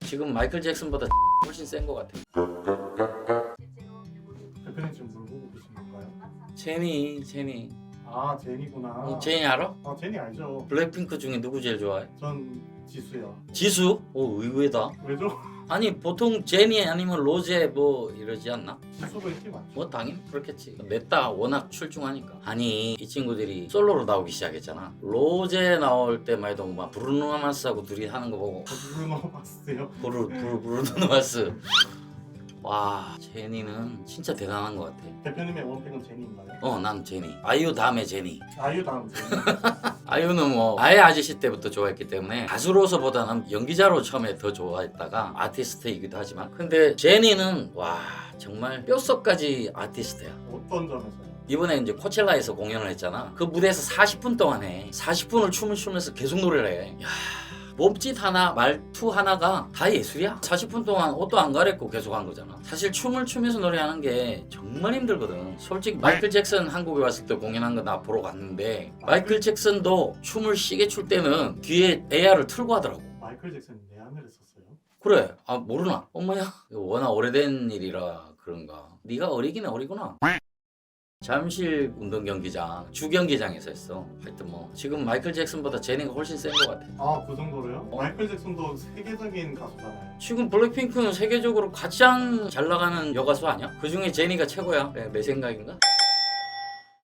지금 마이클 잭슨보다 훨씬 센 것 같아. 대표님 지금 뭘 보고 계신 건가요? 제니. 아 제니구나. 제니 알아? 아 제니 알죠. 블랙핑크 중에 누구 제일 좋아해? 전 지수요. 지수? 오 의외다. 왜죠? 아니 보통 제니 아니면 로제 뭐 이러지 않나? 지수가 인기 많죠. 뭐 당연히 그렇겠지. 냈다 워낙 출중하니까. 아니 이 친구들이 솔로로 나오기 시작했잖아. 로제 나올 때만 해도 막 브루노 마스하고 둘이 하는 거 보고 브루노 마스요. 브루노 마스. 와 제니는 진짜 대단한 것 같아. 대표님의 원픽은 제니인가요? 난 제니. 아이유 다음에 제니. 아이유 다음 제니. 아이유는 뭐 아예 아저씨 때부터 좋아했기 때문에 가수로서보다는 연기자로 처음에 더 좋아했다가 아티스트이기도 하지만 근데 제니는 와 정말 뼛속까지 아티스트야. 어떤 점에서요? 이번에 이제 코첼라에서 공연을 했잖아. 그 무대에서 40분 동안 해. 40분을 춤을 추면서 계속 노래를 해. 야, 몸짓 하나, 말투 하나가 다 예술이야. 40분 동안 옷도 안 갈아입고 계속 한 거잖아. 사실 춤을 추면서 노래하는 게 정말 힘들거든. 솔직히 마이클 잭슨 한국에 왔을 때 공연한 거 나 보러 갔는데 마이클 잭슨도 춤을 시게 출 때는 뒤에 AR을 틀고 하더라고. 마이클 잭슨이 내한을 했었어요? 그래. 아 모르나? 엄마야? 이거 워낙 오래된 일이라 그런가. 네가 어리긴 어리구나. 잠실 운동경기장 주경기장에서 했어. 하여튼 뭐 지금 마이클 잭슨보다 제니가 훨씬 센 것 같아. 아 그 정도로요? 마이클 잭슨도 세계적인 가수잖아요. 지금 블랙핑크는 세계적으로 가장 잘 나가는 여가수 아니야? 그 중에 제니가 최고야. 내 생각인가?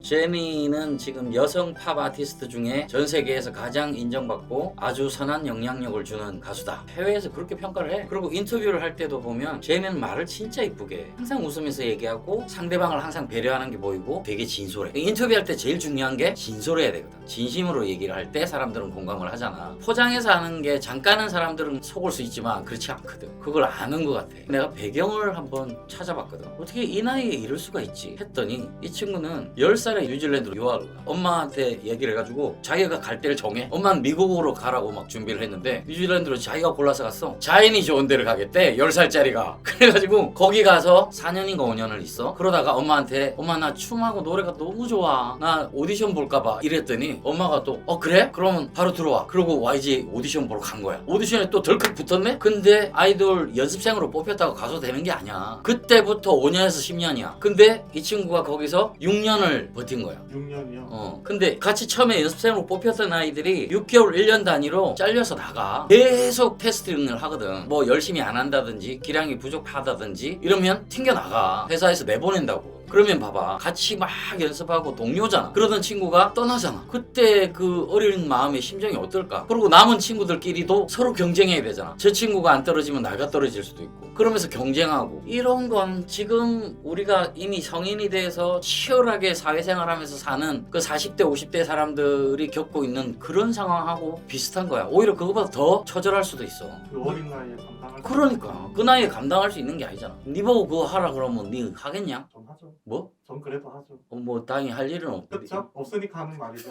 제니는 지금 여성 팝 아티스트 중에 전 세계에서 가장 인정받고 아주 선한 영향력을 주는 가수다. 해외에서 그렇게 평가를 해. 그리고 인터뷰를 할 때도 보면 제니는 말을 진짜 이쁘게 해. 항상 웃으면서 얘기하고 상대방을 항상 배려하는 게 보이고 되게 진솔해. 인터뷰할 때 제일 중요한 게 진솔해야 되거든. 진심으로 얘기를 할 때 사람들은 공감을 하잖아. 포장해서 하는 게 잠깐은 사람들은 속을 수 있지만 그렇지 않거든. 그걸 아는 것 같아. 내가 배경을 한번 찾아봤거든. 어떻게 이 나이에 이럴 수가 있지 했더니 이 친구는 10살에 뉴질랜드로 유학을 가. 엄마한테 얘기를 해가지고 자기가 갈 데를 정해. 엄마는 미국으로 가라고 막 준비를 했는데 뉴질랜드로 자기가 골라서 갔어. 자연이 좋은 데를 가겠대. 10살짜리가. 그래가지고 거기 가서 4년인가 5년을 있어. 그러다가 엄마한테 엄마 나 춤하고 노래가 너무 좋아. 나 오디션 볼까봐 이랬더니 엄마가 또 그래? 그러면 바로 들어와. 그러고 YG 오디션 보러 간 거야. 오디션에 또 덜컥 붙었네? 근데 아이돌 연습생으로 뽑혔다고 가수 되는 게 아니야. 그때부터 5년에서 10년이야. 근데 이 친구가 거기서 6년을 버틴 거야. 6년이요? 근데 같이 처음에 연습생으로 뽑혔던 아이들이 6개월 1년 단위로 잘려서 나가. 계속 테스팅을 하거든. 뭐 열심히 안 한다든지 기량이 부족하다든지 이러면 튕겨 나가. 회사에서 내보낸다고. 그러면 봐봐. 같이 막 연습하고 동료잖아. 그러던 친구가 떠나잖아. 그때 그 어린 마음의 심정이 어떨까? 그리고 남은 친구들끼리도 서로 경쟁해야 되잖아. 저 친구가 안 떨어지면 나가 떨어질 수도 있고. 그러면서 경쟁하고. 이런 건 지금 우리가 이미 성인이 돼서 치열하게 사회생활하면서 사는 그 40대 50대 사람들이 겪고 있는 그런 상황하고 비슷한 거야. 오히려 그거보다 더 처절할 수도 있어. 그 어린 나이에 감당할 수 그러니까 그 나이에 감당할 수 있는 게 아니잖아. 네 보고 그거 하라 그러면 네 하겠냐? 전 하죠. 뭐? 전 그래도 하죠. 뭐 당연히 할 일은 없지. 그쵸? 없으니까 하는 말이죠.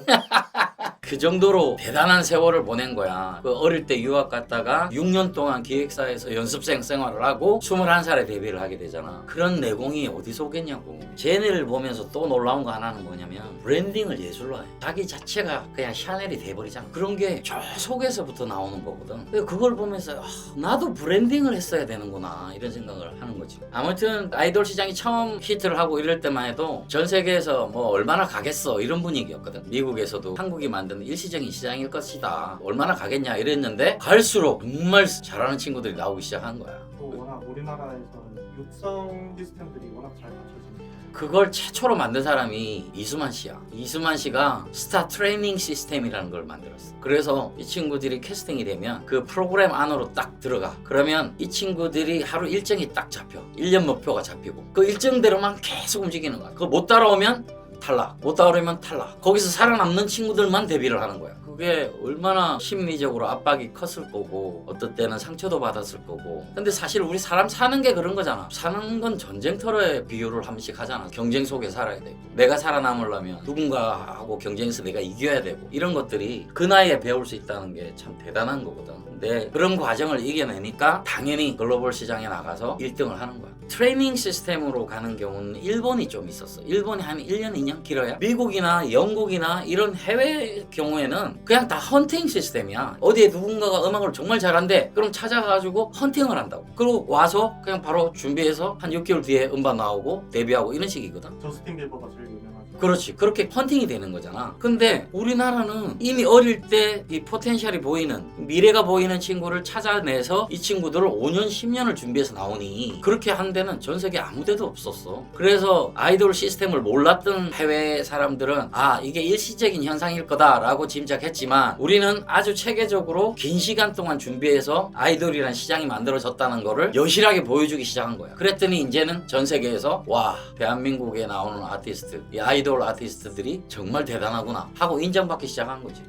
그 정도로 대단한 세월을 보낸 거야. 그 어릴 때 유학 갔다가 6년 동안 기획사에서 연습생 생활을 하고 21살에 데뷔를 하게 되잖아. 그런 내공이 어디서 오겠냐고. 제니를 보면서 또 놀라운 거 하나는 뭐냐면 브랜딩을 예술로 해. 자기 자체가 그냥 샤넬이 돼버리잖아. 그런 게 저 속에서부터 나오는 거거든. 그걸 보면서 나도 브랜딩을 했어야 되는구나 이런 생각을 하는 거지. 아무튼 아이돌 시장이 처음 히트를 하고 이럴 때만 해도 전 세계에서 뭐 얼마나 가겠어 이런 분위기였거든. 미국에서도 한국이 만든 일시적인 시장일 것이다. 얼마나 가겠냐 이랬는데 갈수록 정말 잘하는 친구들이 나오기 시작한 거야. 또 워낙 우리나라에서는 육성 시스템들이 워낙 잘 갖춰지니까. 그걸 최초로 만든 사람이 이수만 씨야. 이수만 씨가 스타 트레이닝 시스템이라는 걸 만들었어. 그래서 이 친구들이 캐스팅이 되면 그 프로그램 안으로 딱 들어가. 그러면 이 친구들이 하루 일정이 딱 잡혀. 1년 목표가 잡히고 그 일정대로만 계속 움직이는 거야. 그거 못 따라오면 탈락. 못 따라오면 탈락. 거기서 살아남는 친구들만 데뷔를 하는 거야. 그게 얼마나 심리적으로 압박이 컸을 거고 어떤 때는 상처도 받았을 거고. 근데 사실 우리 사람 사는 게 그런 거잖아. 사는 건 전쟁터에 비유를 한 번씩 하잖아. 경쟁 속에 살아야 되고 내가 살아남으려면 누군가하고 경쟁에서 내가 이겨야 되고 이런 것들이 그 나이에 배울 수 있다는 게 참 대단한 거거든. 내 그런 과정을 이겨내니까 당연히 글로벌 시장에 나가서 1등을 하는 거야. 트레이닝 시스템으로 가는 경우는 일본이 좀 있었어. 일본이 한 1년, 2년 길어야. 미국이나 영국이나 이런 해외 경우에는 그냥 다 헌팅 시스템이야. 어디에 누군가가 음악을 정말 잘한대. 그럼 찾아가지고 헌팅을 한다고. 그리고 와서 그냥 바로 준비해서 한 6개월 뒤에 음반 나오고 데뷔하고 이런 식이거든. 저스틴 비버가 제일 유명하죠. 그렇지. 그렇게 헌팅이 되는 거잖아. 근데 우리나라는 이미 어릴 때 이 포텐셜이 보이는, 미래가 보이는 친구를 찾아내서 이 친구들을 5년, 10년을 준비해서 나오니 그렇게 한 데는 전 세계 아무 데도 없었어. 그래서 아이돌 시스템을 몰랐던 해외 사람들은 아, 이게 일시적인 현상일 거다라고 짐작했지만 우리는 아주 체계적으로 긴 시간 동안 준비해서 아이돌이라는 시장이 만들어졌다는 거를 여실하게 보여주기 시작한 거야. 그랬더니 이제는 전 세계에서 와, 대한민국에 나오는 아티스트, 이 아이돌 아티스트들이 정말 대단하구나 하고 인정받기 시작한 거지.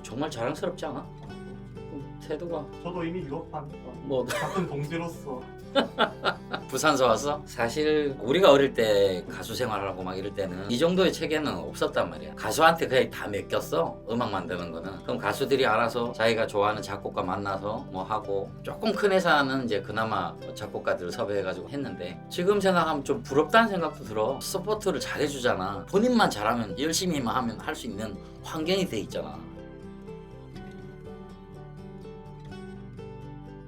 정말 자랑스럽지 않아? 태도가 저도 이미 유럽하니까 뭐 같은 동지로서 부산서 왔어? 사실 우리가 어릴 때 가수 생활하고 막 이럴 때는 이 정도의 체계는 없었단 말이야. 가수한테 그냥 다 맡겼어. 음악 만드는 거는. 그럼 가수들이 알아서 자기가 좋아하는 작곡가 만나서 뭐 하고, 조금 큰 회사는 이제 그나마 작곡가들을 섭외해가지고 했는데 지금 생각하면 좀 부럽다는 생각도 들어. 서포트를 잘해주잖아. 본인만 잘하면, 열심히만 하면 할 수 있는 환경이 돼 있잖아.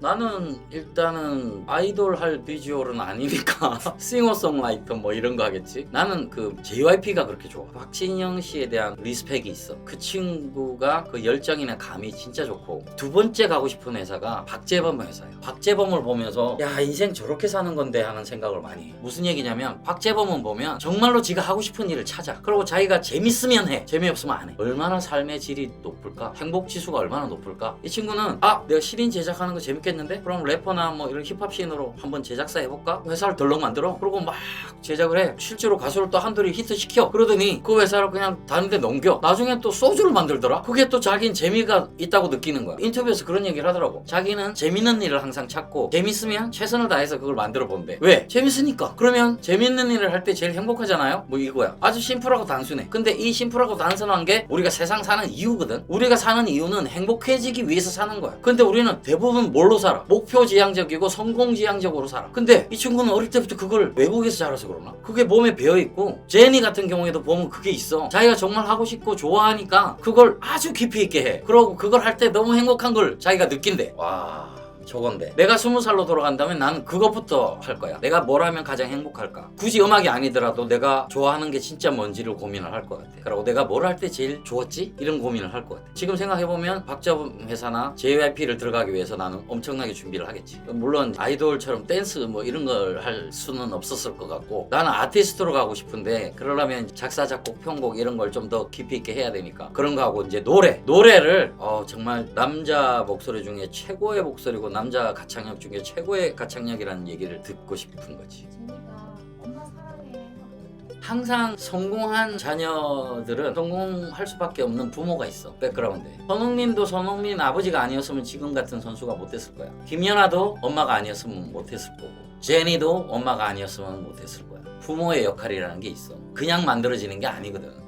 나는 일단은 아이돌 할 비주얼은 아니니까 싱어송라이터 뭐 이런 거 하겠지. 나는 그 JYP가 그렇게 좋아. 박진영 씨에 대한 리스펙이 있어. 그 친구가 그 열정이나 감이 진짜 좋고, 두 번째 가고 싶은 회사가 박재범 회사예요. 박재범을 보면서 야, 인생 저렇게 사는 건데 하는 생각을 많이 해. 무슨 얘기냐면 박재범은 보면 정말로 지가 하고 싶은 일을 찾아. 그리고 자기가 재밌으면 해, 재미없으면 안 해. 얼마나 삶의 질이 높을까? 행복 지수가 얼마나 높을까? 이 친구는 아, 내가 시린 제작하는 거 재밌겠는데? 그럼 래퍼나 뭐 이런 힙합 씬으로 한번 제작사 해볼까? 회사를 덜렁 만들어. 그리고 막 제작을 해. 실제로 가수를 또 한둘이 히트시켜. 그러더니 그 회사를 그냥 다른 데 넘겨. 나중에 또 소주를 만들더라. 그게 또 자기는 재미가 있다고 느끼는 거야. 인터뷰에서 그런 얘기를 하더라고. 자기는 재밌는 일을 항상 찾고 재밌으면 최선을 다해서 그걸 만들어 본대. 왜? 재밌으니까. 그러면 재밌는 일을 할 때 제일 행복하잖아요? 뭐 이거야. 아주 심플하고 단순해. 근데 이 심플하고 단순한 게 우리가 세상 사는 이유거든. 우리가 사는 이유는 행복해지기 위해서 사는 거야. 근데 우리는 대부분 뭘로 살아? 목표지향적이고 성공지향적으로 살아. 근데 이 친구는 어릴 때부터 그걸 외국에서 자라서 그러나? 그게 몸에 배어있고, 제니 같은 경우에도 보면 그게 있어. 자기가 정말 하고 싶고 좋아하니까 그걸 아주 깊이 있게 해. 그러고 그걸 할 때 너무 행복한 걸 자기가 느낀대. 와, 저건데 내가 20살로 돌아간다면 나는 그것부터 할 거야. 내가 뭘 하면 가장 행복할까? 굳이 음악이 아니더라도 내가 좋아하는 게 진짜 뭔지를 고민을 할 것 같아. 그리고 내가 뭘 할 때 제일 좋았지? 이런 고민을 할 것 같아. 지금 생각해보면 박재범 회사나 JYP를 들어가기 위해서 나는 엄청나게 준비를 하겠지. 물론 아이돌처럼 댄스 뭐 이런 걸 할 수는 없었을 것 같고, 나는 아티스트로 가고 싶은데 그러려면 작사, 작곡, 편곡 이런 걸 좀 더 깊이 있게 해야 되니까 그런 거 하고, 이제 노래를 정말 남자 목소리 중에 최고의 목소리고 남자 가창력 중에 최고의 가창력이라는 얘기를 듣고 싶은 거지. 제니가 엄마 사랑해 하고 항상 성공한 자녀들은 성공할 수밖에 없는 부모가 있어. 백그라운드에. 손흥민도 손흥민 아버지가 아니었으면 지금 같은 선수가 못 됐을 거야. 김연아도 엄마가 아니었으면 못 했을 거고, 제니도 엄마가 아니었으면 못 했을 거야. 부모의 역할이라는 게 있어. 그냥 만들어지는 게 아니거든.